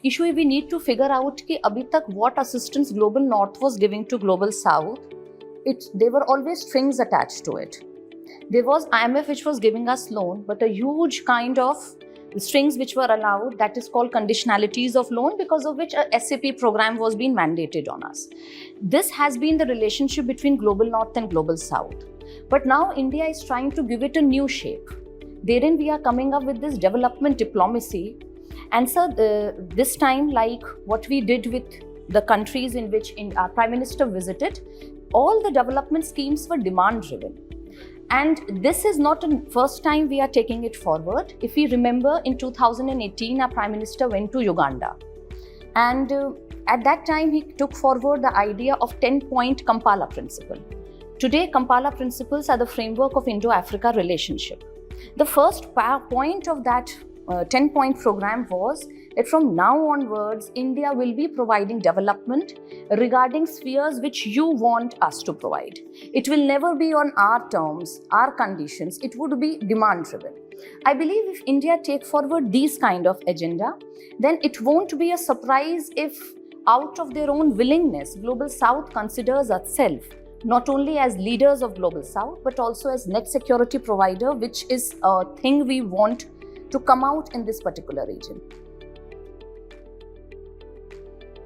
Issue we need to figure out कि अभी तक what assistance Global North was giving to Global South, there were always strings attached to it. There was IMF which was giving us loan, but a huge kind of strings which were allowed, that is called conditionalities of loan, because of which a SAP program was being mandated on us. This has been the relationship between Global North and Global South. But now India is trying to give it a new shape. Therein we are coming up with this development diplomacy. And so this time, like what we did with the countries in which our Prime Minister visited, all the development schemes were demand driven. And this is not the first time we are taking it forward. If we remember, in 2018, our Prime Minister went to Uganda. And at that time, he took forward the idea of 10-point Kampala principle. Today, Kampala principles are the framework of Indo-Africa relationship. The first point of that 10-point program was that from now onwards, India will be providing development regarding spheres which you want us to provide. It will never be on our terms, our conditions. It would be demand-driven. I believe if India take forward these kind of agenda, then it won't be a surprise if out of their own willingness, Global South considers itself not only as leaders of Global South, but also as net security provider, which is a thing we want to come out in this particular region.